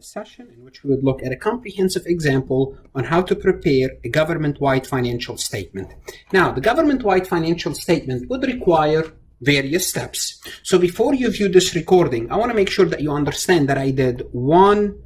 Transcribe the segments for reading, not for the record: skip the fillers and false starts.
this session, in which we would look at a comprehensive example on how to prepare a government-wide financial statement. Now, the government-wide financial statement would require various steps. So before you view this recording, I want to make sure that you understand that I did 1,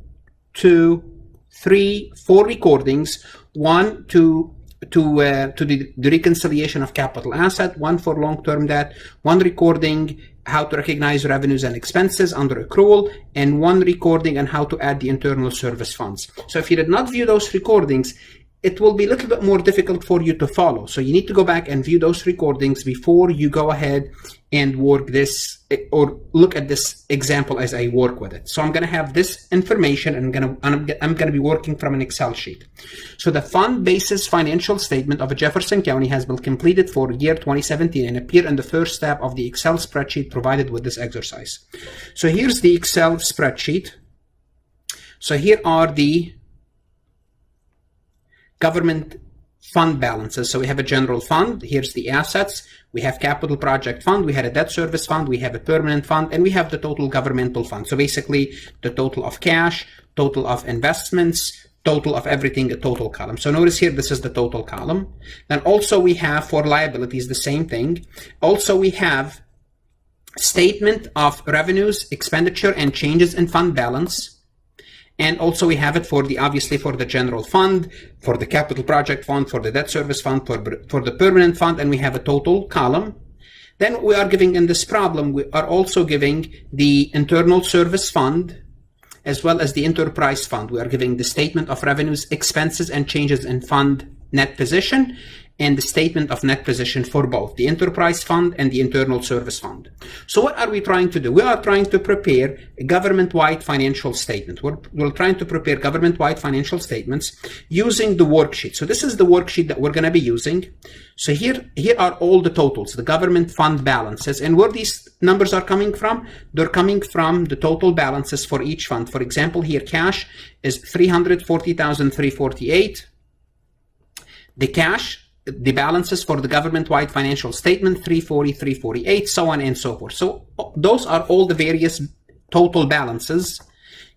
2, 3, 4 recordings, one to the reconciliation of capital asset, one for long-term debt, one recording how to recognize revenues and expenses under accrual, and one recording on how to add the internal service funds. So if you did not view those recordings, it will be a little bit more difficult for you to follow. So you need to go back and view those recordings before you go ahead and work this or look at this example as I work with it. So I'm going to have this information and I'm going to be working from an Excel sheet. So the fund basis financial statement of Jefferson County has been completed for year 2017 and appear in the first tab of the Excel spreadsheet provided with this exercise. So here's the Excel spreadsheet. So here are the government fund balances. So we have a general fund. Here's the assets. We have capital project fund. We had a debt service fund. We have a permanent fund, and we have the total governmental fund. So basically the total of cash, total of investments, total of everything, a total column. So notice here, this is the total column. Then also we have for liabilities, the same thing. Also we have statement of revenues, expenditure, and changes in fund balance. And also we have it for the, obviously for the general fund, for the capital project fund, for the debt service fund, for the permanent fund, and we have a total column. Then we are giving in this problem, we are also giving the internal service fund as well as the enterprise fund. We are giving the statement of revenues, expenses, and changes in fund net position, and the statement of net position for both the enterprise fund and the internal service fund. So what are we trying to do? We are trying to prepare a government-wide financial statement. We're trying to prepare government-wide financial statements using the worksheet. So this is the worksheet that we're going to be using. So here are all the totals, the government fund balances, and where these numbers are coming from, they're coming from the total balances for each fund. For example, here cash is $340,348. The cash, the balances for the government-wide financial statement, 340, 348, so on and so forth. So those are all the various total balances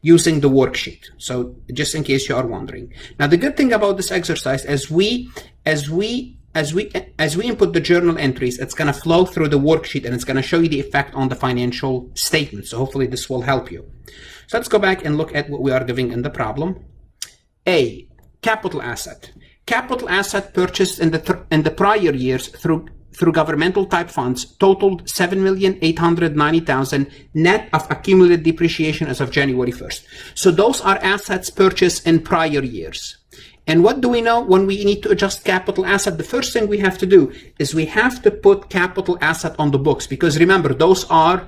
using the worksheet. So just in case you are wondering. Now the good thing about this exercise, as we input the journal entries, it's going to flow through the worksheet and it's going to show you the effect on the financial statement. So hopefully this will help you. So let's go back and look at what we are giving in the problem. A, capital asset. Capital asset purchased in the prior years through governmental type funds totaled $7,890,000 net of accumulated depreciation as of January 1st. So those are assets purchased in prior years. And what do we know when we need to adjust capital asset? The first thing we have to do is we have to put capital asset on the books, because remember, those are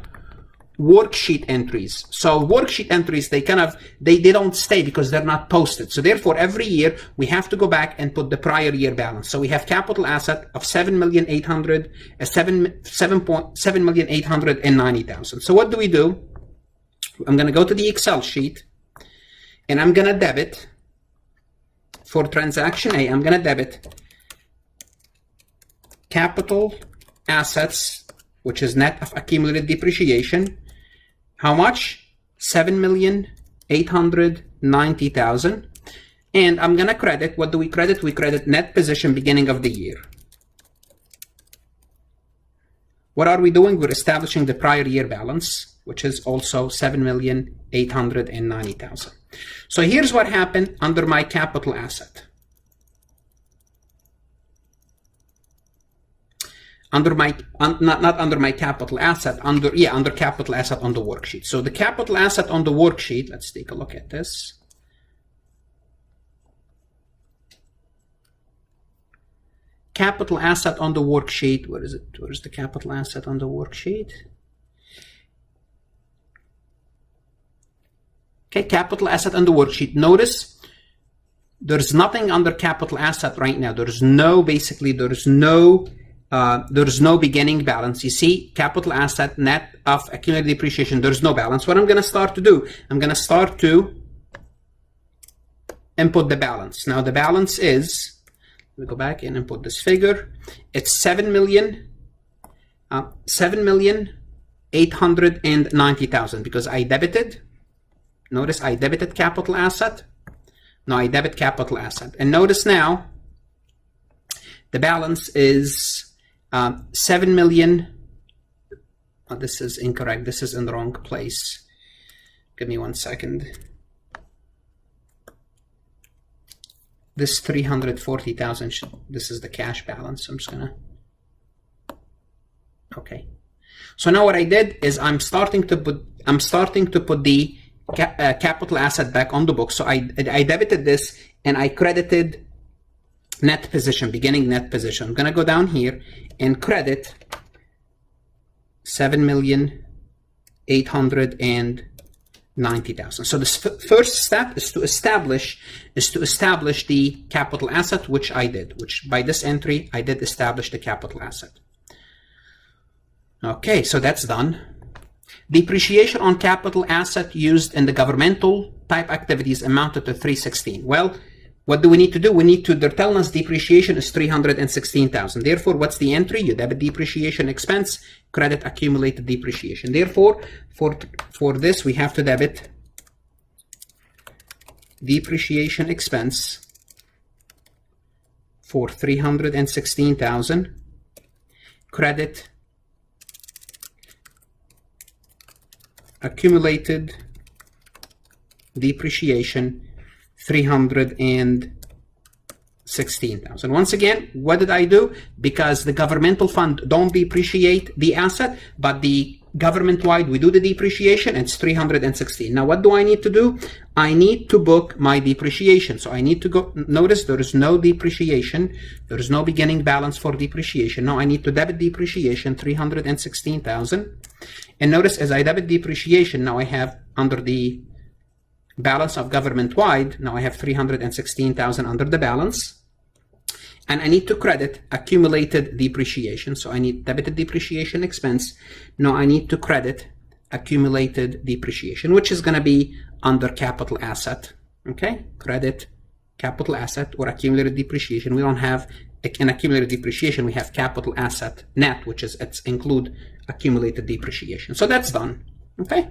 worksheet entries. So worksheet entries, they don't stay because they're not posted. So therefore, every year we have to go back and put the prior year balance. So we have capital asset of $7,890,000. So what do we do? I'm going to go to the Excel sheet and I'm going to debit for transaction A. I'm going to debit capital assets, which is net of accumulated depreciation. How much? $7,890,000. And I'm going to credit, what do we credit? We credit net position beginning of the year. What are we doing? We're establishing the prior year balance, which is also $7,890,000. So here's what happened under my capital asset. Under my, not under my capital asset, under capital asset on the worksheet. So the capital asset on the worksheet, let's take a look at this. Capital asset on the worksheet, where is it? Where is the capital asset on the worksheet? Okay, capital asset on the worksheet. Notice there's nothing under capital asset right now. There's no beginning balance. You see, capital asset net of accumulated depreciation, there's no balance. What I'm going to start to do, I'm going to start to input the balance. Now the balance is, let me go back and input this figure. It's $7,890,000 because I debited Notice I debited capital asset. Now I debit capital asset. And notice now the balance is 7 million. Oh, this is incorrect. This is in the wrong place. Give me 1 second. This 340,000, this is the cash balance. I'm just gonna, okay. So now what I did is I'm starting to put the capital asset back on the book. So I debited this and I credited net position, beginning net position. I'm gonna go down here and credit 7,890,000. So this first step is to establish the capital asset, which I did, which by this entry I did establish the capital asset. Okay, so that's done. Depreciation on capital asset used in the governmental type activities amounted to 316. Well, what do we need to do? They're telling us depreciation is 316,000. Therefore, what's the entry? You debit depreciation expense, credit accumulated depreciation. Therefore, for this, we have to debit depreciation expense for 316,000, credit accumulated depreciation 316,000. Once again, what did I do? Because the governmental fund don't depreciate the asset, but the government-wide we do the depreciation, and it's 316. Now what do I need to do? I need to book my depreciation. So I need to go, notice there is no depreciation, there is no beginning balance for depreciation. Now I need to debit depreciation 316,000. And notice as I debit depreciation, now I have under the balance of government-wide, now I have 316,000 under the balance. And I need to credit accumulated depreciation. So I need debited depreciation expense. Now I need to credit accumulated depreciation, which is going to be under capital asset. Okay, credit capital asset or accumulated depreciation. We don't have an accumulated depreciation. We have capital asset net, which is it's include accumulated depreciation. So that's done. Okay.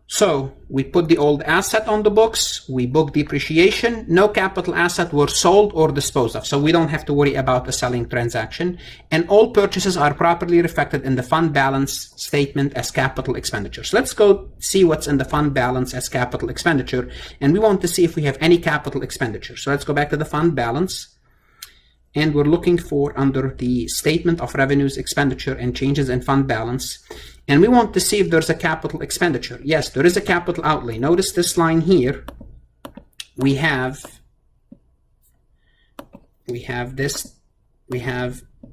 So we put the old asset on the books, we book depreciation, no capital asset were sold or disposed of. So we don't have to worry about a selling transaction. And all purchases are properly reflected in the fund balance statement as capital expenditure. So let's go see what's in the fund balance as capital expenditure. And we want to see if we have any capital expenditure. So let's go back to the fund balance. And we're looking for under the statement of revenues, expenditure, and changes in fund balance. And we want to see if there's a capital expenditure. Yes, there is a capital outlay. Notice this line here. We have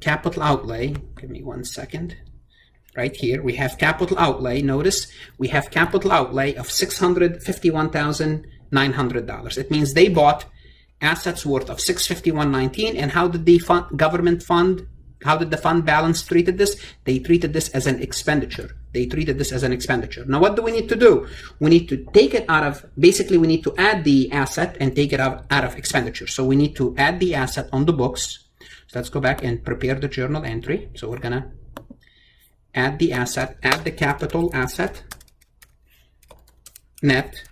capital outlay. Give me 1 second. Right here, we have capital outlay. Notice we have capital outlay of $651,900. It means they bought assets worth of $651.19. And how did the government fund, how did the fund balance treated this? They treated this as an expenditure. They treated this as an expenditure. Now, what do we need to do? We need to take it out of, basically, we need to add the asset and take it out of expenditure. So we need to add the asset on the books. So let's go back and prepare the journal entry. So we're going to add the asset, add the capital asset, net,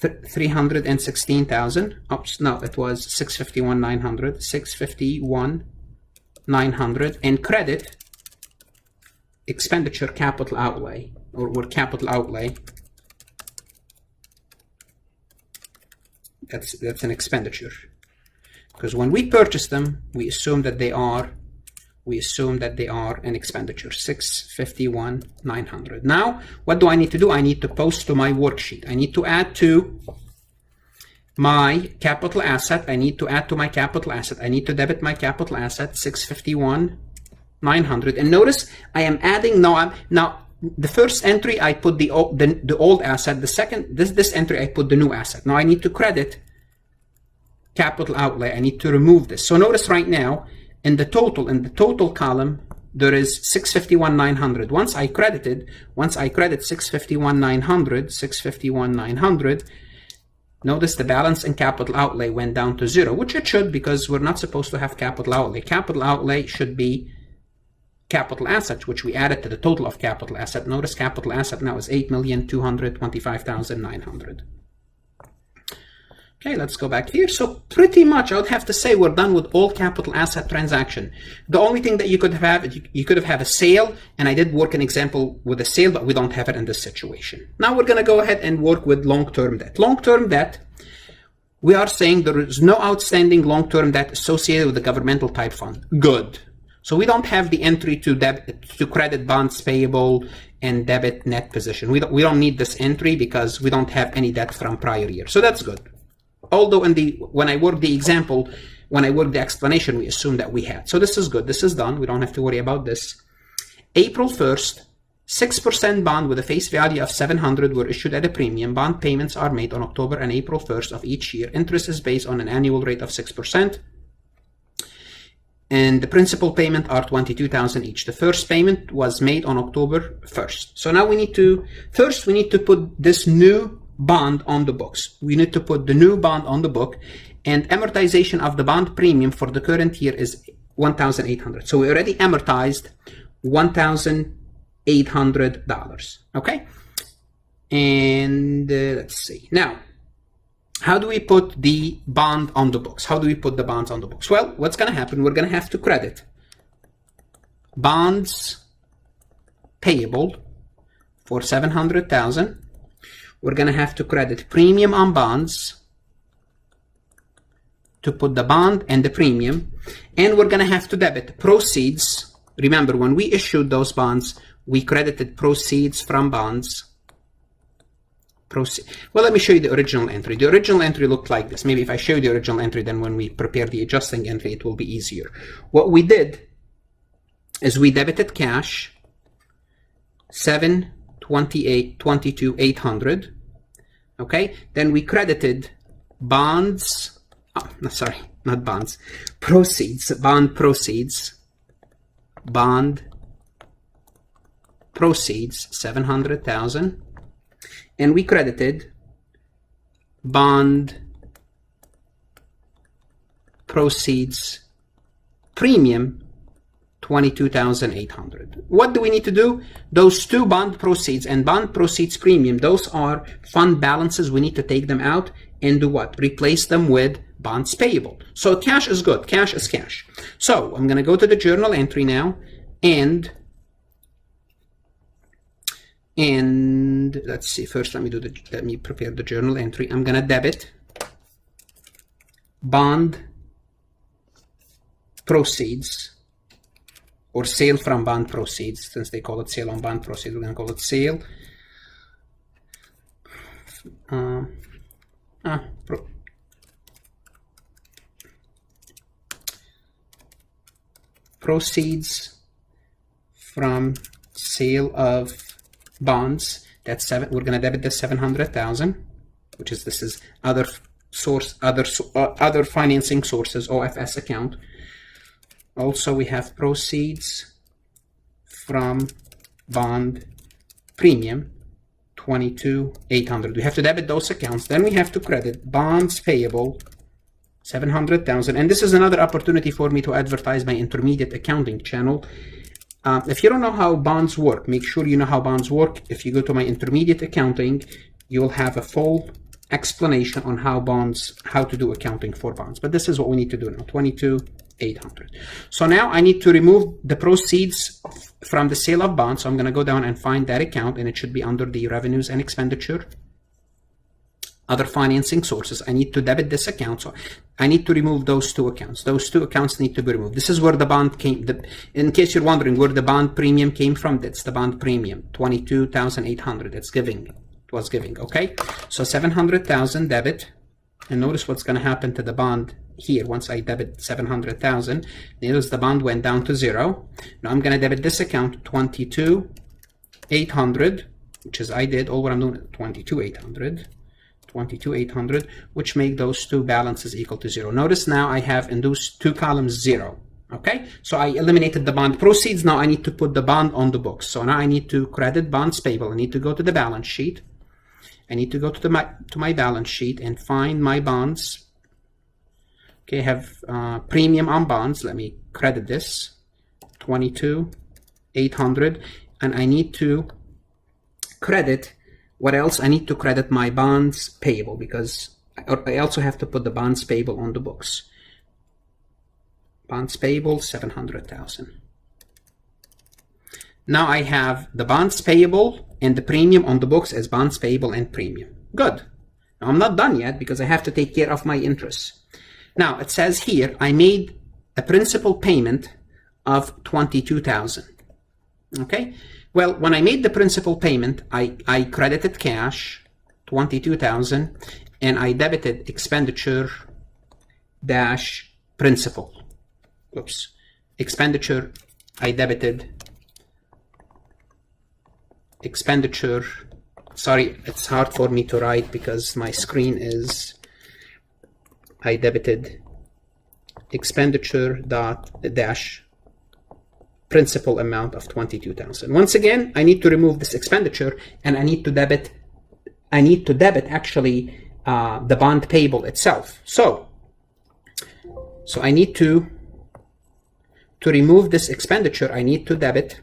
316,000. Oops, no, it was 651,900. 651,900, and credit expenditure capital outlay or capital outlay. That's an expenditure, because when we purchase them, we assume that they are an expenditure. 651,900. Now, what do I need to do? I need to post to my worksheet. I need to add to my capital asset. I need to debit my capital asset, 651,900. And notice I am adding now the first entry I put the old asset. The second, this entry I put the new asset. Now I need to credit capital outlay. I need to remove this. So notice right now, in the total column, there is 651,900. Once I credit 651,900, notice the balance in capital outlay went down to 0, which it should, because we're not supposed to have capital outlay. Capital outlay should be capital asset, which we added to the total of capital asset. Notice capital asset now is 8,225,900. Okay, let's go back here. So pretty much I would have to say we're done with all capital asset transaction. The only thing that you could have, you could have had a sale, and I did work an example with a sale, but we don't have it in this situation. Now we're going to go ahead and work with long-term debt. Long-term debt, we are saying there is no outstanding long-term debt associated with the governmental type fund. Good. So we don't have the entry to debit, to credit bonds payable and debit net position. We don't need this entry because we don't have any debt from prior year. So that's good. Although when I worked the example, when I worked the explanation, we assumed that we had. So this is good. This is done. We don't have to worry about this. April 1st, 6% bond with a face value of 700 were issued at a premium. Bond payments are made on October and April 1st of each year. Interest is based on an annual rate of 6%. And the principal payment are $22,000 each. The first payment was made on October 1st. So now we need to put this new bond on the books. We need to put the new bond on the book, and amortization of the bond premium for the current year is $1,800. So we already amortized $1,800. Okay, and let's see now. How do we put the bond on the books? How do we put the bonds on the books? Well, what's going to happen? We're going to have to credit bonds payable for $700,000. We're going to have to credit premium on bonds to put the bond and the premium. And we're going to have to debit proceeds. Remember, when we issued those bonds, we credited proceeds from bonds. Well, let me show you the original entry. The original entry looked like this. Maybe if I show you the original entry, then when we prepare the adjusting entry, it will be easier. What we did is we debited cash, $722,800. Okay, then we credited bonds. Oh, no, sorry, not bonds. Proceeds, bond proceeds, $700,000. And we credited bond proceeds premium, $22,800. What do we need to do? Those two bond proceeds and bond proceeds premium, those are fund balances. We need to take them out and do what? Replace them with bonds payable. So cash is good. Cash is cash. So I'm going to go to the journal entry now, and let's see. First, let me prepare the journal entry. I'm going to debit bond proceeds, or sale from bond proceeds. Since they call it sale on bond proceeds, we're going to call it sale. Proceeds from sale of bonds. That's seven. We're going to debit the 700,000, which is other financing sources, OFS account. Also, we have proceeds from bond premium, $22,800. We have to debit those accounts. Then we have to credit bonds payable, $700,000. And this is another opportunity for me to advertise my intermediate accounting channel. If you don't know how bonds work, make sure you know how bonds work. If you go to my intermediate accounting, you'll have a full explanation on how to do accounting for bonds. But this is what we need to do now, $22,800. So now I need to remove the proceeds from the sale of bonds. So I'm going to go down and find that account, and it should be under the revenues and expenditure, other financing sources. I need to debit this account. So I need to remove those two accounts. Those two accounts need to be removed. This is where the bond came. In case you're wondering where the bond premium came from, that's the bond premium, $22,800. It's giving. It was giving. Okay. So 700,000 debit. And notice what's going to happen to the bond here once I debit 700,000. Notice the bond went down to zero. Now I'm going to debit this account, 22,800, which is I did. All what I'm doing, 22,800, which make those two balances equal to zero. Notice now I have in those two columns zero. Okay, so I eliminated the bond proceeds. Now I need to put the bond on the books. So now I need to credit bonds payable. I need to go to the balance sheet. I need to go to my balance sheet and find my bonds. Okay, I have premium on bonds. Let me credit this, 22 800, and I need to credit, what else? I need to credit my bonds payable, because I also have to put the bonds payable on the books. Bonds payable, 700,000. Now I have the bonds payable and the premium on the books as bonds payable and premium. Good. Now I'm not done yet because I have to take care of my interest. Now it says here I made a principal payment of 22,000. Okay. Well, when I made the principal payment, I credited cash 22,000 and I debited expenditure dash principal. Oops. Expenditure, I debited expenditure. Sorry, it's hard for me to write because my screen is, I debited expenditure dot dash principal amount of 22,000. Once again, I need to remove this expenditure and I need to debit actually the bond payable itself. So I need to remove this expenditure, I need to debit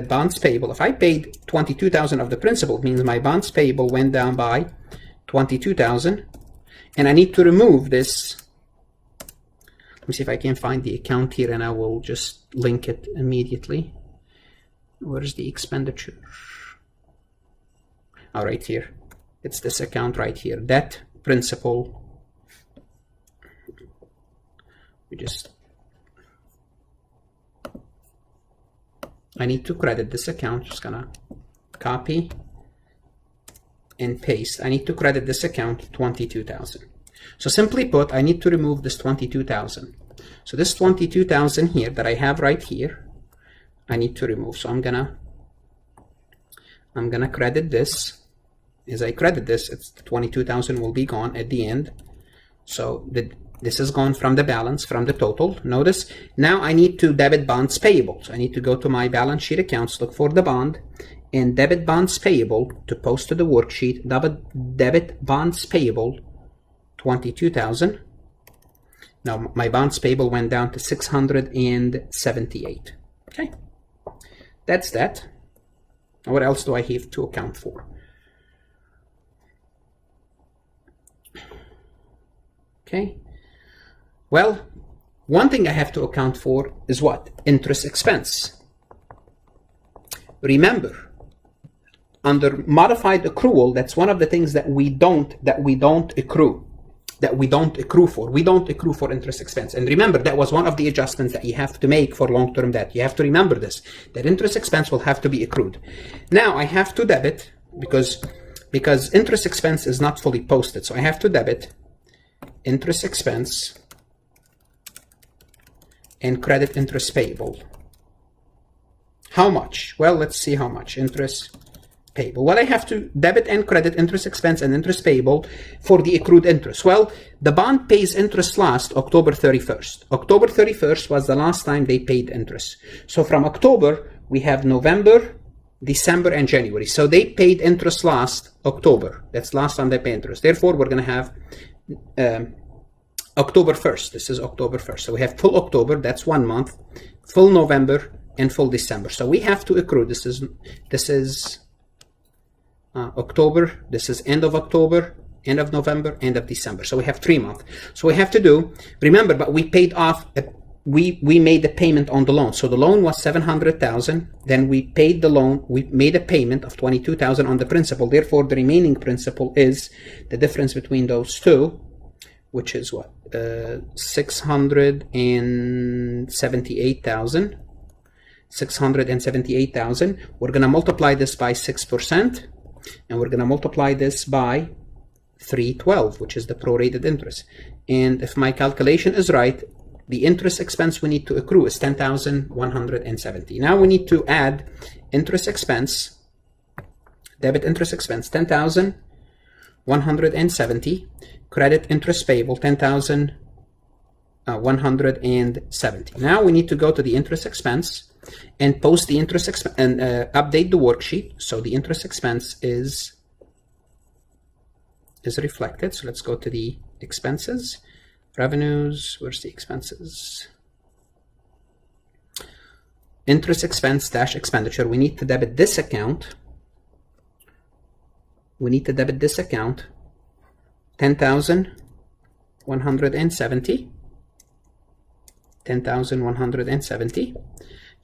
bonds payable. If I paid 22,000 of the principal, it means my bonds payable went down by 22,000, and I need to remove this. Let me see if I can find the account here, and I will just link it immediately. Where's the expenditure? Oh, right here. It's this account right here. Debt principal. I need to credit this account. Just gonna copy and paste. I need to credit this account 22,000. So simply put, I need to remove this 22,000. So this 22,000 here that I have right here, I need to remove. So I'm gonna credit this. As I credit this, it's 22,000 will be gone at the end. So this is gone from the balance, from the total. Notice, now I need to debit bonds payable. So I need to go to my balance sheet accounts, look for the bond, and debit bonds payable to post to the worksheet. Debit bonds payable, 22,000. Now my bonds payable went down to 678. Okay, that's that. What else do I have to account for? Okay. Well, one thing I have to account for is what? Interest expense. Remember, under modified accrual, that's one of the things that we don't accrue for. We don't accrue for interest expense. And remember, that was one of the adjustments that you have to make for long-term debt. You have to remember this, that interest expense will have to be accrued. Now I have to debit because interest expense is not fully posted. So I have to debit interest expense and credit interest payable. How much? Well, let's see how much. Interest payable. Well, I have to debit and credit interest expense and interest payable for the accrued interest. Well, the bond pays interest last October 31st. October 31st was the last time they paid interest. So from October, we have November, December, and January. So they paid interest last October. That's last time they paid interest. Therefore, we're going to have October 1st. This is October 1st. So we have full October, that's 1 month, full November, and full December. So we have to accrue. This is October, this is end of October, end of November, end of December. So we have 3 months. So we have to do, remember, but we paid off, we made the payment on the loan. So the loan was 700,000. Then we paid the loan, we made a payment of 22,000 on the principal. Therefore, the remaining principal is the difference between those two, which is what? 678,000. 678,000. We're going to multiply this by 6%, and we're going to multiply this by 312, which is the prorated interest. And if my calculation is right, the interest expense we need to accrue is 10,170. Now we need to add interest expense, debit interest expense, 10,170, credit interest payable, 10,170. Now we need to go to the interest expense and post the interest expense and update the worksheet. So the interest expense is reflected. So let's go to the expenses, revenues. Where's the expenses? interest expense dash expenditure. We need to debit this account. We need to debit this account, 10,170. 10,170.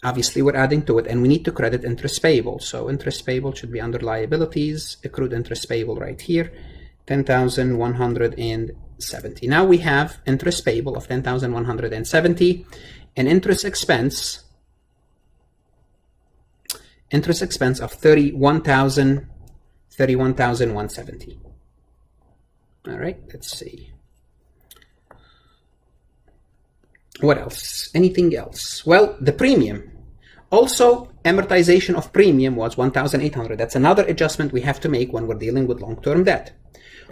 Obviously, we're adding to it, and we need to credit interest payable. So interest payable should be under liabilities, accrued interest payable right here, 10,170. Now we have interest payable of 10,170 and interest expense of 31,170. All right, let's see. What else? Anything else? Well, the premium. Also, amortization of premium was 1,800. That's another adjustment we have to make when we're dealing with long-term debt.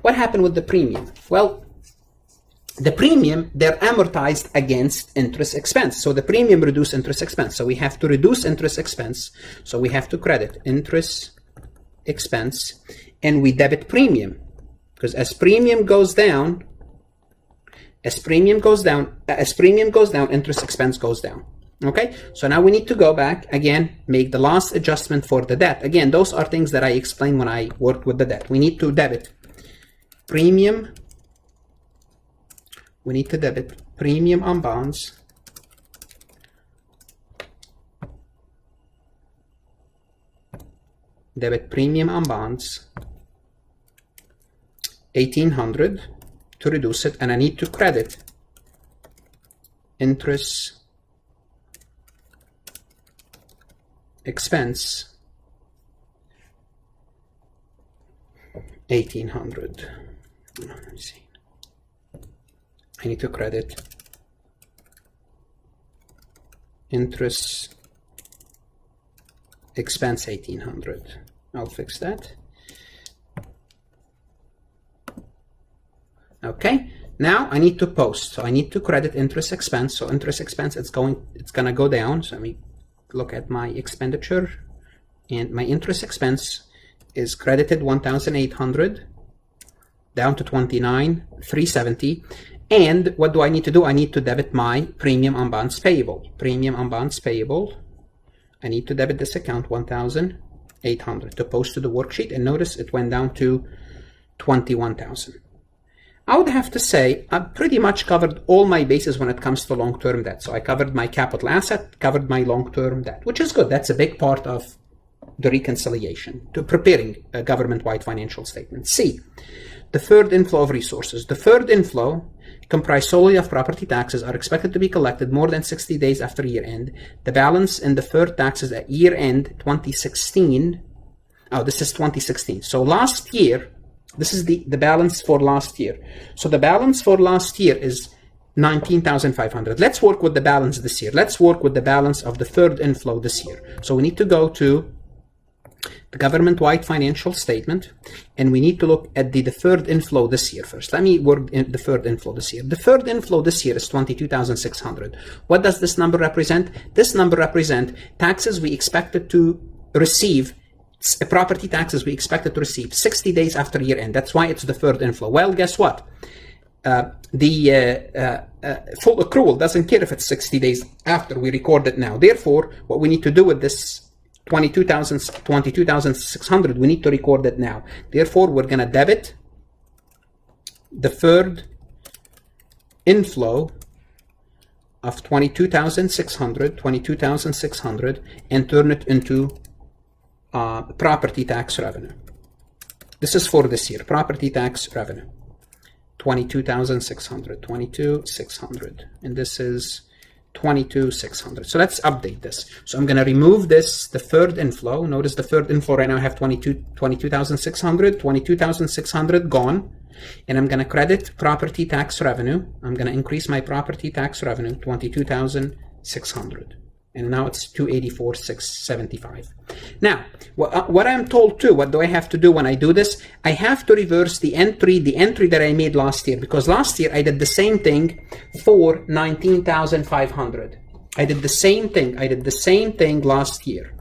What happened with the premium? Well, the premium, they're amortized against interest expense. So the premium reduce interest expense. So we have to reduce interest expense. So we have to credit interest expense and we debit premium. Because as premium goes down, interest expense goes down. Okay, so now we need to go back again, make the last adjustment for the debt. Again, those are things that I explained when I worked with the debt. We need to debit premium. We need to debit premium on bonds. Debit premium on bonds, 1,800 to reduce it, and I need to credit interest expense, 1,800. Let me see. I need to credit interest expense 1,800. I'll fix that. Okay, now I need to post. So I need to credit interest expense. So interest expense, it's gonna go down. So let me look at my expenditure, and my interest expense is credited 1,800 down to 29,370. And what do I need to do? I need to debit my premium on bonds payable. Premium on bonds payable. I need to debit this account 1,800 to post to the worksheet, and notice it went down to 21,000. I would have to say I pretty much covered all my bases when it comes to long-term debt. So I covered my capital asset, covered my long-term debt, which is good. That's a big part of the reconciliation to preparing a government-wide financial statement. C, deferred inflow of resources. Deferred inflow comprised solely of property taxes are expected to be collected more than 60 days after year end. The balance in deferred taxes at year end 2016. Oh, this is 2016. So last year, this is the balance for last year. So the balance for last year is 19,500. Let's work with the balance this year. Let's work with the balance of deferred inflow this year. So we need to go to the government-wide financial statement, and we need to look at the deferred inflow this year first. Let me work in deferred inflow this year. Deferred inflow this year is 22,600. What does this number represent? This number represents taxes we expected to receive, property taxes we expected to receive 60 days after year end. That's why it's deferred inflow. Well, guess what? The full accrual doesn't care if it's 60 days after we record it now. Therefore, what we need to do with this 22,600, we need to record it now. Therefore, we're going to debit deferred inflow of 22,600, and turn it into property tax revenue. This is for this year, property tax revenue, 22,600, and this is 22,600. So let's update this. So I'm going to remove this deferred inflow. Notice deferred inflow right now I have 22,600 gone, and I'm going to credit property tax revenue. I'm going to increase my property tax revenue 22,600. And now it's 284,675. Now, what I'm told too, what do I have to do when I do this? I have to reverse the entry that I made last year, because last year I did the same thing for 19,500. I did the same thing last year.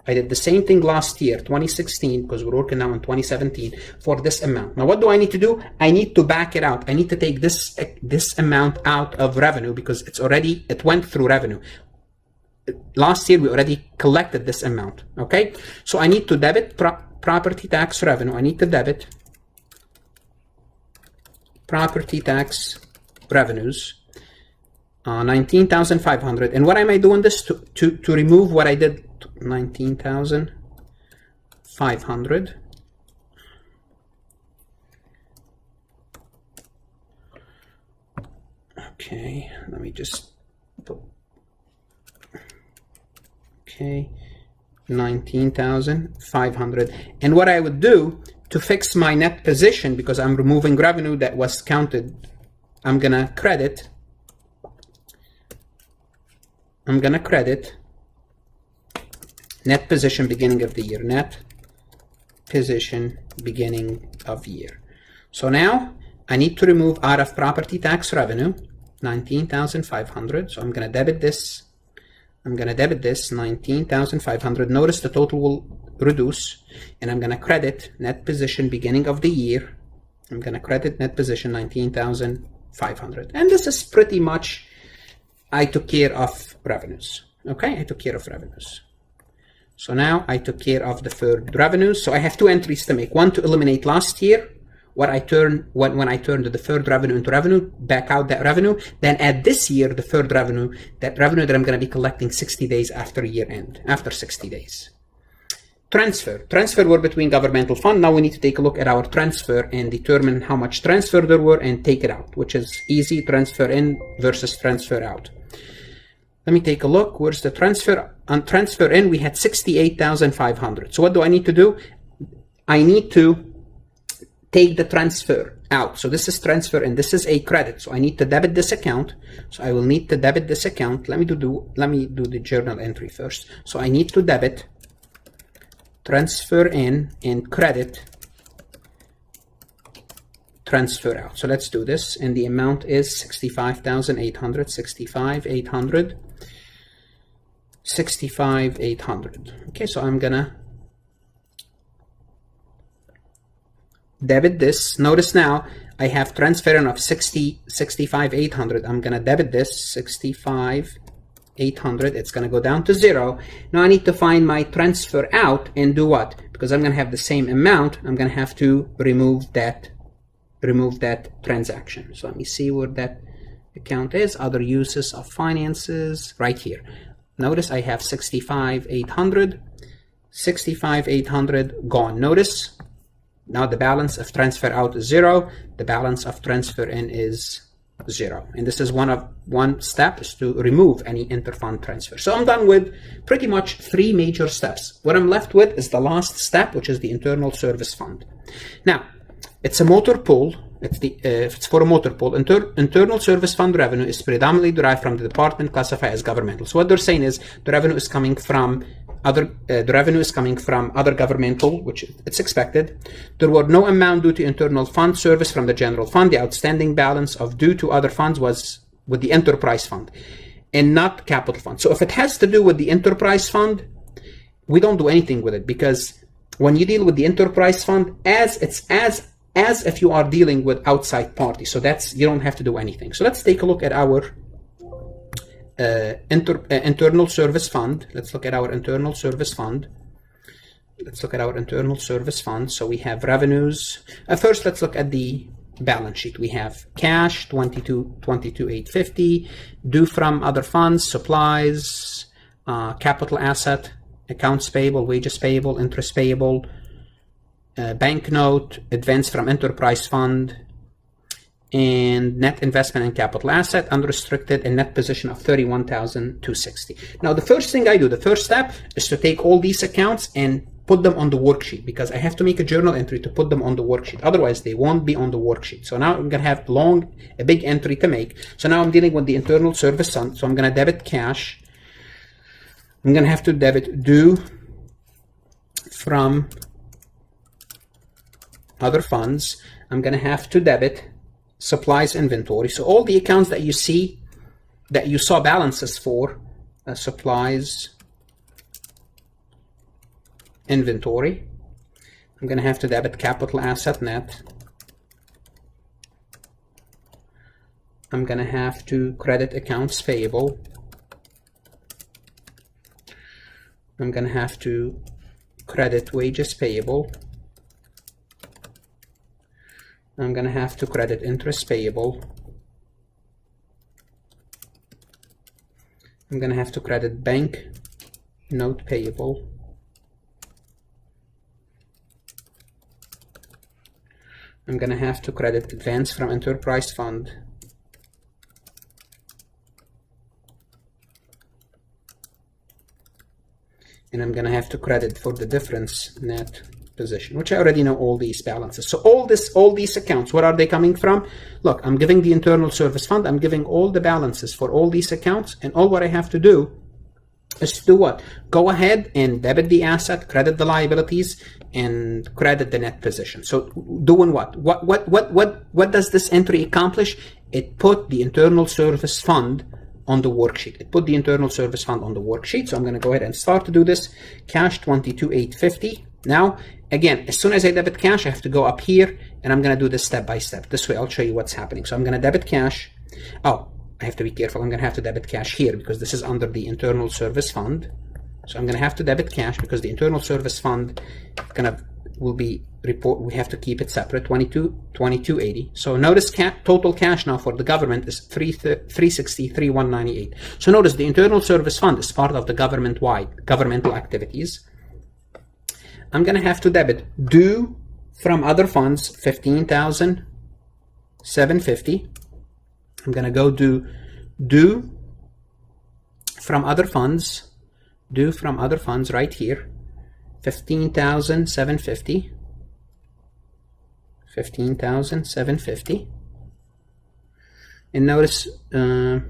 2016, because we're working now in 2017, for this amount. Now, what do I need to do? I need to back it out. I need to take this amount out of revenue, because it went through revenue. last year we already collected this amount. Okay, so I need to debit property tax revenue. I need to debit property tax revenues, 19,500. And what am I doing this to remove what I did? 19,500. Okay, let me just put, okay, 19,500. And what I would do to fix my net position, because I'm removing revenue that was counted, I'm gonna credit net position beginning of the year, net position beginning of year. So now I need to remove out of property tax revenue 19,500. So I'm going to debit this. 19,500. Notice the total will reduce, and I'm going to credit net position beginning of the year. I'm going to credit net position 19,500. And this is pretty much, I took care of revenues. Okay, I took care of revenues. So now I took care of deferred revenues. So I have two entries to make. One to eliminate last year, what I turn when I turn the deferred revenue into revenue, back out that revenue, then add this year deferred revenue, that revenue that I'm going to be collecting 60 days after year end, after 60 days. Transfer were between governmental fund. Now we need to take a look at our transfer and determine how much transfer there were and take it out, which is easy. Transfer in versus transfer out. Let me take a look. Where's the transfer? On transfer in, we had 68,500. So what do I need to do? I need to take the transfer out. So this is transfer and this is a credit. So I need to debit this account. So I will need to debit this account. Let me do the journal entry first. So I need to debit transfer in and credit transfer out. So let's do this. And the amount is 65,800, 65,800, 65,800. Okay, so I'm gonna debit this. Notice now I have transfer in of 65,800. I'm gonna debit this 65,800. It's gonna go down to 0. Now I need to find my transfer out and do what? Because I'm gonna have the same amount, I'm gonna have to remove that transaction. So let me see where that account is. Other uses of finances, right here. Notice I have 65,800, 65,800 gone. Notice now the balance of transfer out is 0. The balance of transfer in is 0. And this is one step is to remove any interfund transfer. So I'm done with pretty much 3 major steps. What I'm left with is the last step, which is the internal service fund. Now, it's a motor pool. It's for a motor pool. Internal service fund revenue is predominantly derived from the department classified as governmental. So what they're saying is the revenue is coming from other governmental, which it's expected. There were no amount due to internal fund service from the general fund. The outstanding balance of due to other funds was with the enterprise fund and not capital fund. So if it has to do with the enterprise fund, we don't do anything with it, because when you deal with the enterprise fund, as if you are dealing with outside parties. So that's, you don't have to do anything. So let's take a look at our internal service fund. Let's look at our internal service fund. So we have revenues. First, let's look at the balance sheet. We have cash, 22,850, due from other funds, supplies, capital asset, accounts payable, wages payable, interest payable, banknote, advance from enterprise fund, and net investment and capital asset, unrestricted, and net position of 31,260. Now, the first thing I do, the first step, is to take all these accounts and put them on the worksheet, because I have to make a journal entry to put them on the worksheet. Otherwise, they won't be on the worksheet. So now I'm going to have a big entry to make. So now I'm dealing with the internal service fund. So I'm going to debit cash. I'm going to have to debit due from other funds. I'm going to have to debit supplies inventory. So all the accounts that you see, that you saw balances for, supplies inventory. I'm going to have to debit capital asset net. I'm going to have to credit accounts payable. I'm going to have to credit wages payable. I'm going to have to credit interest payable. I'm going to have to credit bank note payable. I'm going to have to credit advance from enterprise fund. And I'm going to have to credit for the difference net position, which I already know all these balances. So all these accounts, where are they coming from? Look, I'm giving the internal service fund. I'm giving all the balances for all these accounts. And all what I have to do is to do what? Go ahead and debit the asset, credit the liabilities, and credit the net position. So doing what? What does this entry accomplish? It put the internal service fund on the worksheet. It put the internal service fund on the worksheet. So I'm going to go ahead and start to do this. Cash 22,850. Now, again, as soon as I debit cash, I have to go up here and I'm going to do this step by step. This way I'll show you what's happening. So I'm going to debit cash. Oh, I have to be careful. I'm going to have to debit cash here because this is under the internal service fund. So I'm going to have to debit cash because the internal service fund will be report. We have to keep it separate. 2280. So notice total cash now for the government is 363,198. So notice the internal service fund is part of the governmental activities. I'm going to have to debit due from other funds 15,750. I'm going to go do due from other funds. Due from other funds right here, 15,750. 15,750. And notice now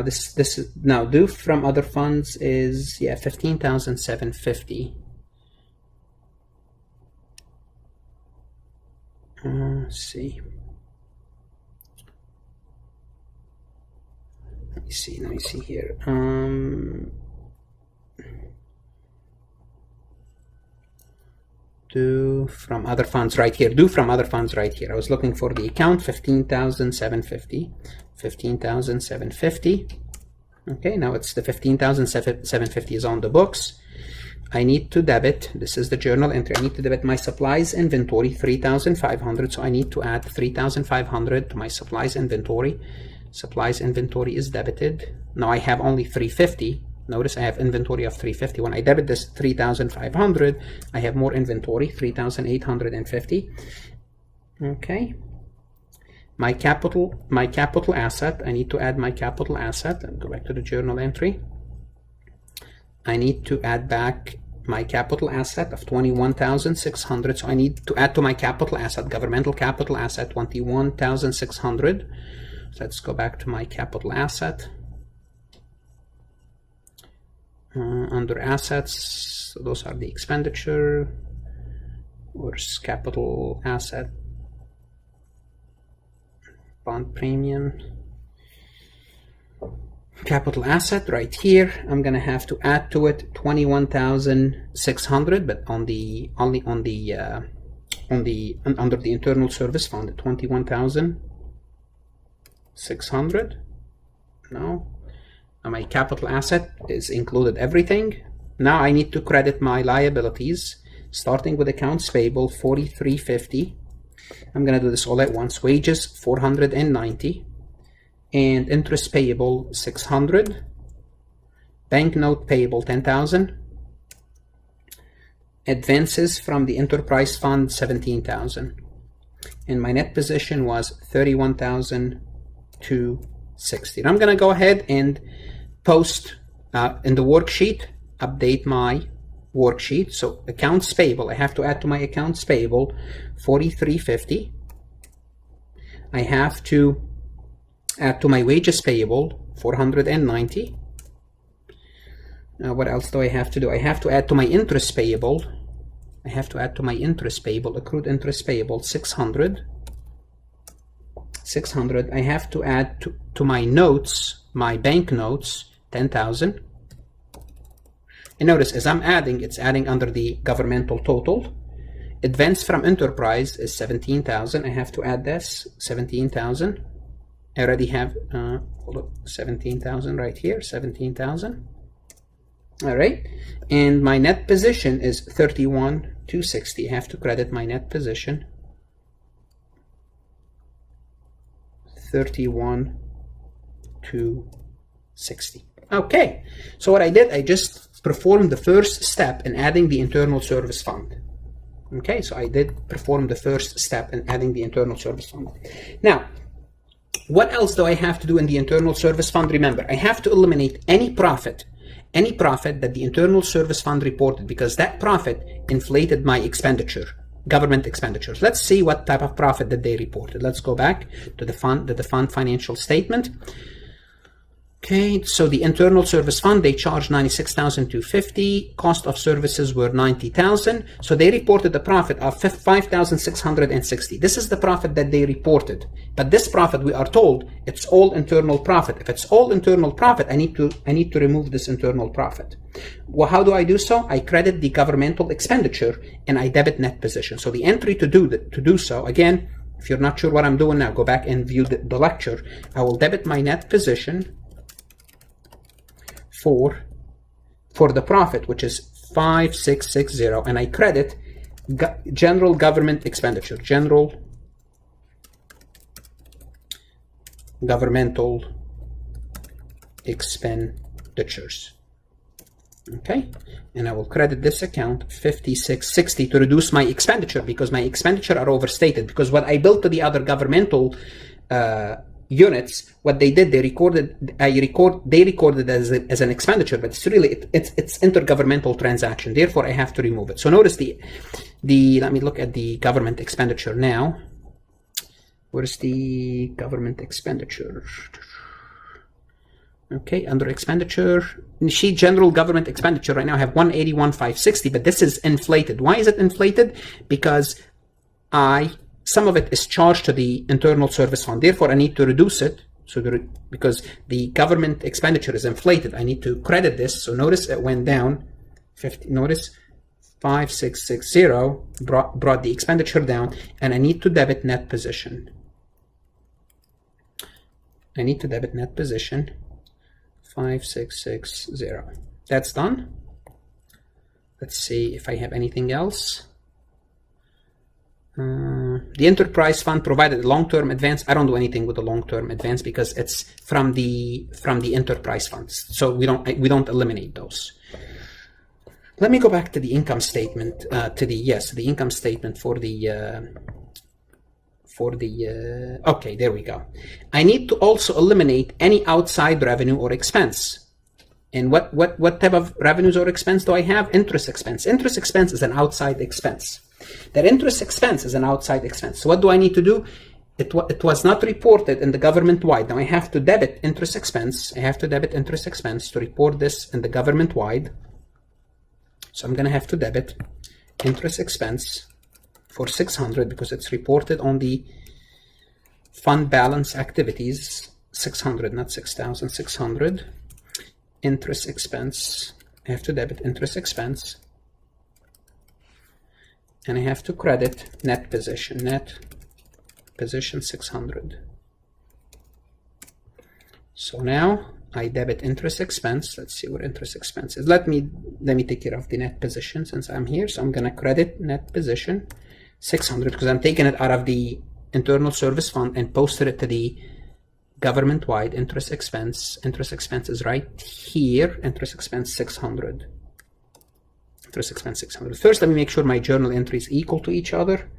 this is now due from other funds is 15,750. Let's see. Let me see here. Due from other funds right here. Due from other funds right here. I was looking for the account 15,750. 15,750. Okay, now it's the 15,750 is on the books. I need to debit. This is the journal entry. I need to debit my supplies inventory 3,500. So I need to add 3,500 to my supplies inventory. Supplies inventory is debited. Now I have only 350. Notice I have inventory of 350. When I debit this 3,500, I have more inventory, 3,850. Okay. My capital asset, I need to add my capital asset. I'll go back to the journal entry. I need to add back my capital asset of 21,600. So I need to add to my capital asset, governmental capital asset, 21,600. Let's go back to my capital asset. Under assets, so those are the expenditure. Where's capital asset? Bond premium. Capital asset right here. I'm gonna have to add to it 21,600, but under the internal service fund, 21,600. No. Now my capital asset is included everything. Now I need to credit my liabilities, starting with accounts payable 4350. I'm gonna do this all at once. Wages 490, and interest payable 600. Banknote payable 10,000. Advances from the enterprise fund 17,000, and my net position was 31,260. I'm gonna go ahead and post in the worksheet, update my worksheet. So accounts payable, I have to add to my accounts payable 4350. I have to add to my wages payable 490. What else do I have to do? I have to add to my interest payable. I have to add to my interest payable, accrued interest payable 600. 600. I have to add to my notes, my bank notes, 10,000. And notice as I'm adding, it's adding under the governmental total. Advance from enterprise is 17,000. I have to add this 17,000. I already have 17,000 right here, 17,000. All right, and my net position is 31,260. I have to credit my net position 31,260. Okay, so what I did, I just performed the first step in adding the internal service fund. Okay, so I did perform the first step in adding the internal service fund. Now, what else do I have to do in the internal service fund? Remember, I have to eliminate any profit that the internal service fund reported, because that profit inflated my expenditure, government expenditures. Let's see what type of profit that they reported. Let's go back to the fund financial statement. Okay, so the internal service fund, they charged $96,250. Cost of services were $90,000. So they reported a profit of $5,660. This is the profit that they reported. But this profit, we are told, it's all internal profit. If it's all internal profit, I need to remove this internal profit. Well, how do I do so? I credit the governmental expenditure and I debit net position. So the entry to do so, again, if you're not sure what I'm doing now, go back and view the lecture. I will debit my net position for the profit, which is 5,660, and I credit general government expenditure, general governmental expenditures. Okay, and I will credit this account 5660 to reduce my expenditure, because my expenditure are overstated, because what I built to the other governmental units, what they did, they recorded as an expenditure, but it's really it's intergovernmental transaction. Therefore, I have to remove it. So notice the let me look at the government expenditure now. Where's the government expenditure? Okay, under expenditure, sheet general government expenditure right now I have 181,560, but this is inflated. Why is it inflated? Because some of it is charged to the internal service fund. Therefore, I need to reduce it. So because the government expenditure is inflated, I need to credit this. So notice it went down. Notice 5,660 brought the expenditure down, and I need to debit net position. I need to debit net position 5,660. That's done. Let's see if I have anything else. The enterprise fund provided a long-term advance. I don't do anything with the long-term advance because it's from the enterprise funds, so we don't eliminate those. Let me go back to the income statement. The income statement for the okay, there we go. I need to also eliminate any outside revenue or expense. And what type of revenues or expense do I have? Interest expense. Interest expense is an outside expense. That interest expense is an outside expense. So what do I need to do? It was not reported in the government-wide. Now I have to debit interest expense. I have to debit interest expense to report this in the government-wide. So I'm going to have to debit interest expense for 600 because it's reported on the fund balance activities. 600, not 6,000, 600. Interest expense. I have to debit interest expense. And I have to credit net position 600. So now I debit interest expense. Let's see what interest expense is. Let me take care of the net position since I'm here. So I'm going to credit net position 600 because I'm taking it out of the internal service fund and posted it to the government-wide interest expense. Interest expense is right here. Interest expense 600. Interest expense 600. First, let me make sure my journal entries equal to each other.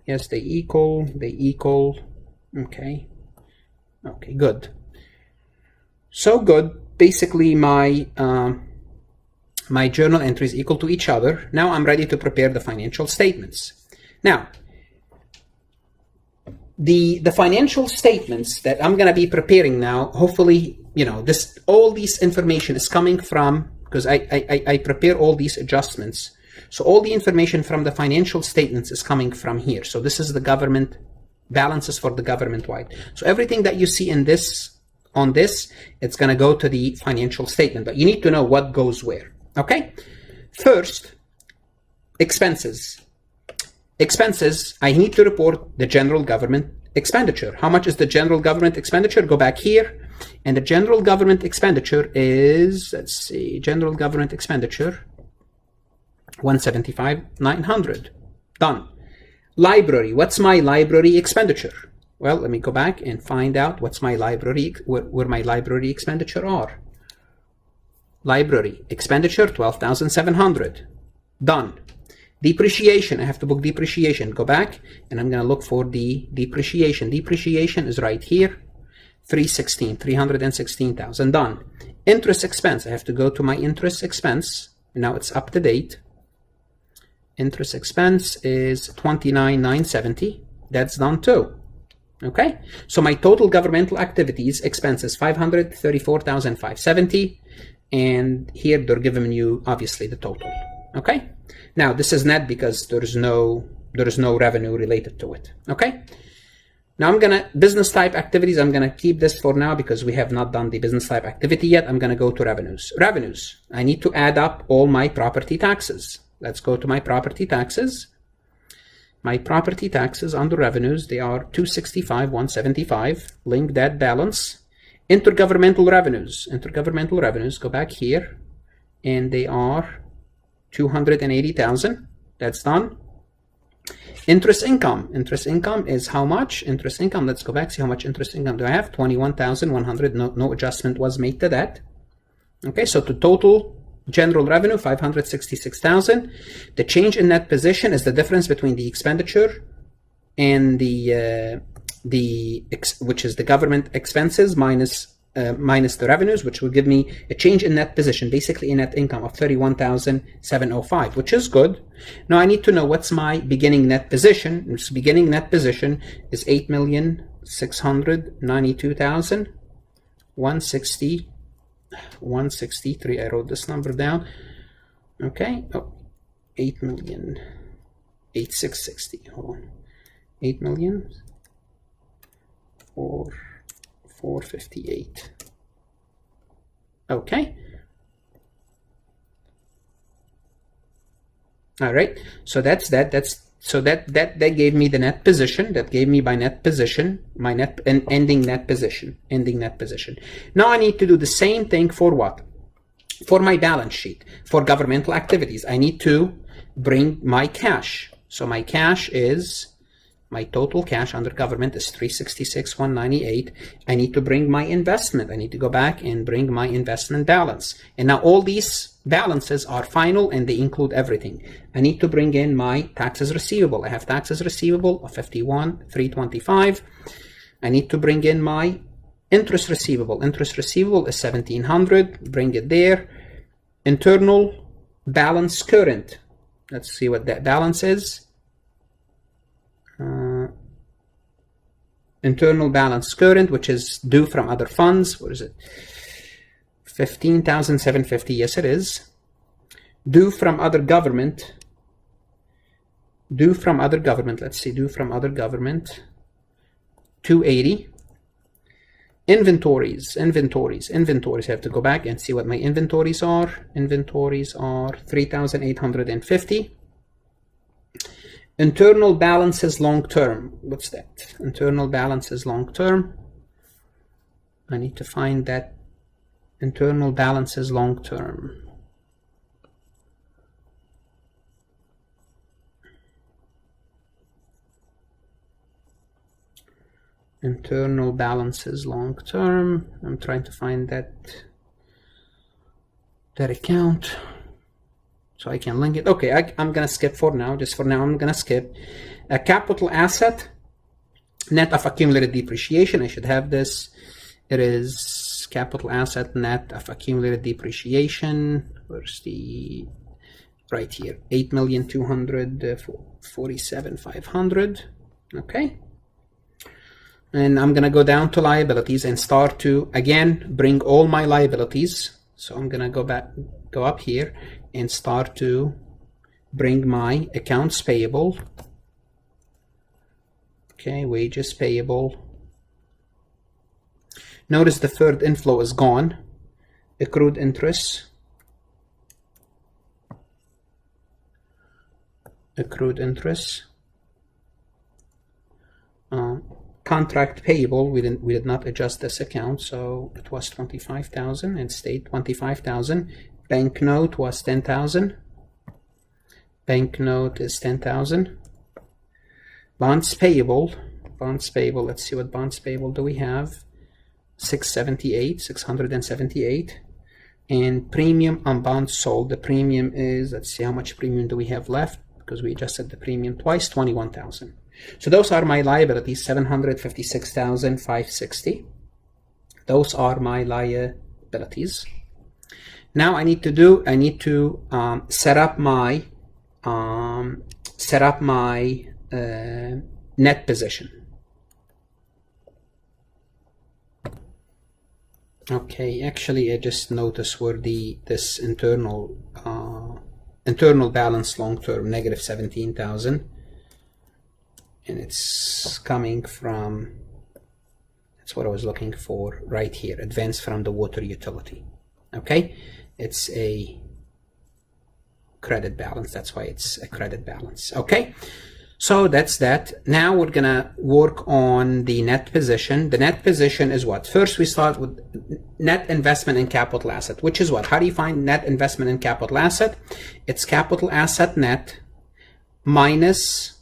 Yes, they equal. Okay. Okay, good. So good. Basically, my my journal entries equal to each other. Now I'm ready to prepare the financial statements. Now, the financial statements that I'm going to be preparing now, hopefully, all this information is coming from, because I prepare all these adjustments. So all the information from the financial statements is coming from here. So this is the government balances for the government-wide. So everything that you see in this, it's going to go to the financial statement, but you need to know what goes where. Okay. First, expenses. Expenses, I need to report the general government expenditure. How much is the general government expenditure? Go back here. And the general government expenditure is, let's see, general government expenditure, 175,900. Done. Library. What's my library expenditure? Well, let me go back and find out what's my library, where my library expenditure are. Library expenditure, 12,700. Done. Depreciation. I have to book depreciation. Go back and I'm going to look for the depreciation. Depreciation is right here. 316,000. Done. Interest expense. I have to go to my interest expense. Now it's up to date. Interest expense is 29,970. That's done too. Okay. So my total governmental activities expenses 534,570. And here they're giving you obviously the total. Okay. Now this is net because there is no revenue related to it. Okay. Now I'm gonna business type activities. I'm gonna keep this for now because we have not done the business type activity yet. I'm gonna go to revenues. Revenues. I need to add up all my property taxes. Let's go to my property taxes. My property taxes under revenues, they are 265,175. Link that balance. Intergovernmental revenues. Intergovernmental revenues. Go back here, and they are 280,000. That's done. Interest income. Interest income is how much? Interest income. Let's go back, see how much interest income do I have. 21,100. No adjustment was made to that. Okay, so the total general revenue 566,000. The change in net position is the difference between the expenditure and which is the government expenses minus the revenues, which will give me a change in net position, basically a net income of 31,705, which is good. Now I need to know what's my beginning net position. Its beginning net position is 8,692,163. I wrote this number down. Okay. Oh, 8,860. Hold on. 8,458. Okay. All right. So that's that. That gave me the net position. That gave me my net position, my net and ending net position. Now I need to do the same thing for what? For my balance sheet. For governmental activities, I need to bring my cash. So my cash is, my total cash under government is 366,198. I need to bring my investment. I need to go back and bring my investment balance. And now all these balances are final and they include everything. I need to bring in my taxes receivable. I have taxes receivable of 51,325. I need to bring in my interest receivable. Interest receivable is 1,700. Bring it there. Internal balance current. Let's see what that balance is. Internal balance current, which is due from other funds. What is it? 15,750. Yes, it is. Due from other government. Let's see. Due from other government. 280. Inventories. I have to go back and see what my inventories are. Inventories are 3,850. Internal balances long term. What's that? Internal balances long term. I need to find that. Internal balances long term. Internal balances long term. I'm trying to find that account so I can link it. Okay, I'm gonna skip for now. Just for now, I'm gonna skip. A capital asset, net of accumulated depreciation. I should have this. It is capital asset net of accumulated depreciation. Where's the right here? 8,247,500. Okay. And I'm gonna go down to liabilities and start to again bring all my liabilities. So I'm gonna go up here and start to bring my accounts payable. Okay, wages payable. Notice the third inflow is gone. Accrued interest. contract payable, we did not adjust this account, so it was 25,000 and stayed 25,000. Banknote was 10,000. Banknote is 10,000. Bonds payable. Let's see what bonds payable do we have. 678. And premium on bonds sold. The premium is, let's see how much premium do we have left, because we adjusted the premium twice, 21,000. So those are my liabilities, 756,560. Those are my liabilities. Now I need to set up my net position. Okay, actually I just noticed where this internal balance long term negative 17,000, and it's coming from, that's what I was looking for right here, advance from the water utility. Okay, it's a credit balance, that's why it's a credit balance. Okay, so that's that. Now we're gonna work on the net position. The net position is what? First we start with net investment in capital asset, which is what? How do you find net investment in capital asset? It's capital asset net minus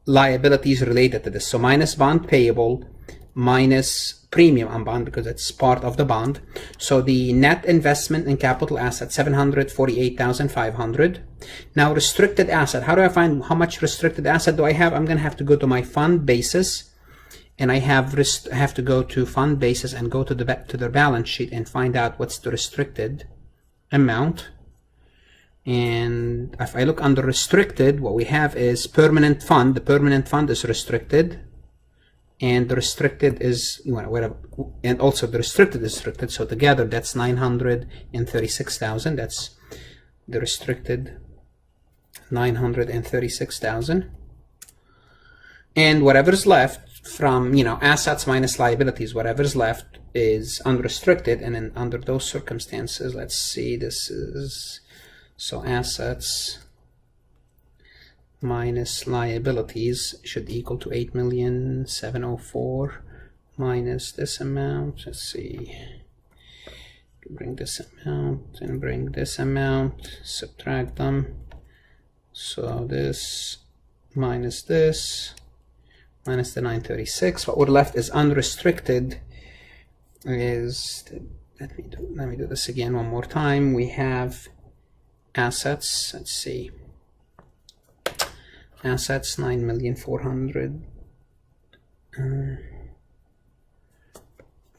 liabilities related to this. So minus bond payable minus premium on bond, because it's part of the bond. So the net investment in capital asset, 748,500. Now restricted asset, how do I find how much restricted asset do I have? I'm going to have to go to my fund basis, and I have to go to fund basis and go to their balance sheet and find out what's the restricted amount. And if I look under restricted, what we have is permanent fund. The permanent fund is restricted, and the restricted is, whatever, and also the restricted is restricted. So together that's 936,000. That's the restricted, 936,000. And whatever's left from, assets minus liabilities, whatever's left is unrestricted. And then under those circumstances, let's see, this is, so assets minus liabilities should equal to 8,704,000 minus this amount. Let's see, bring this amount and bring this amount, subtract them. So this minus this minus the 936. What we're left is unrestricted is, let me do this again one more time. We have assets, let's see, assets 9,400,000. Let me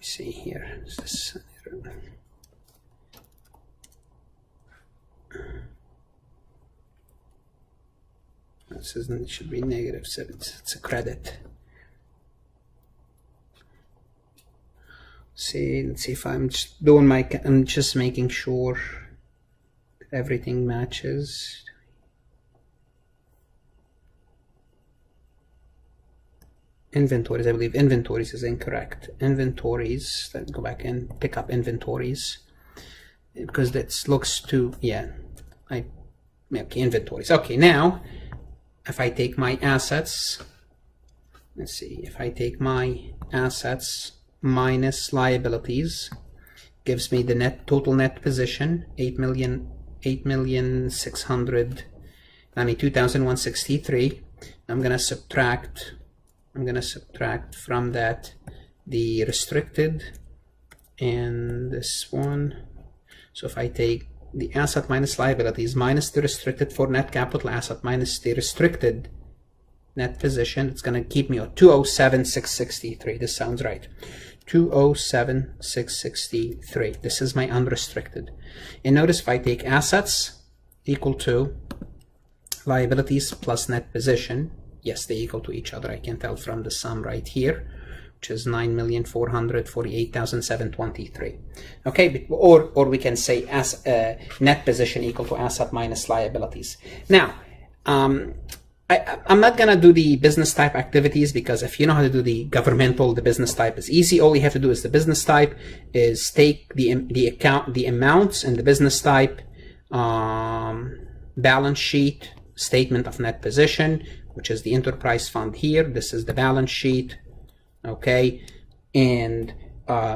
see here. Is this, it should be negative, so it's a credit. See, let's see if I'm just doing I'm just making sure that everything matches. Inventories, I believe inventories is incorrect. Inventories, let's go back and pick up inventories, because that looks too, okay, inventories. Okay, now if I take my assets, let's see, if I take my assets minus liabilities, gives me the total net position, 8,692,163. I'm gonna subtract from that the restricted and this one. So if I take the asset minus liabilities minus the restricted for net capital asset minus the restricted net position, it's going to keep me at 207,663. This sounds right. 207,663. This is my unrestricted. And notice if I take assets equal to liabilities plus net position, yes, they equal to each other. I can tell from the sum right here, which is 9,448,723. Okay, or we can say as net position equal to asset minus liabilities. Now, I'm not gonna do the business type activities, because if you know how to do the governmental, the business type is easy. All you have to do is the business type is take the amounts in the business type, balance sheet, statement of net position, which is the enterprise fund here. This is the balance sheet. okay? And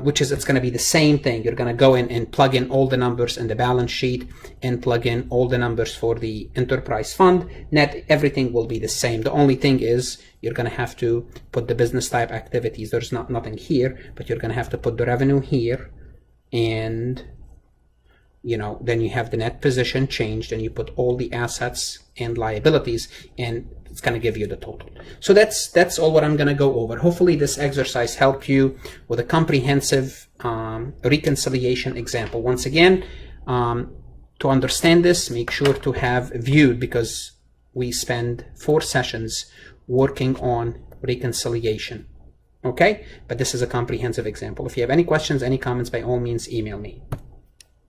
which is, it's going to be the same thing. You're going to go in and plug in all the numbers in the balance sheet and plug in all the numbers for the enterprise fund. Net, everything will be the same. The only thing is you're going to have to put the business type activities. There's nothing here, but you're going to have to put the revenue here, and then you have the net position changed, and you put all the assets and liabilities, and it's going to give you the total. So that's all what I'm going to go over. Hopefully this exercise helped you with a comprehensive reconciliation example. Once again, to understand this, make sure to have viewed, because we spend 4 sessions working on reconciliation. Okay, but this is a comprehensive example. If you have any questions, any comments, by all means email me.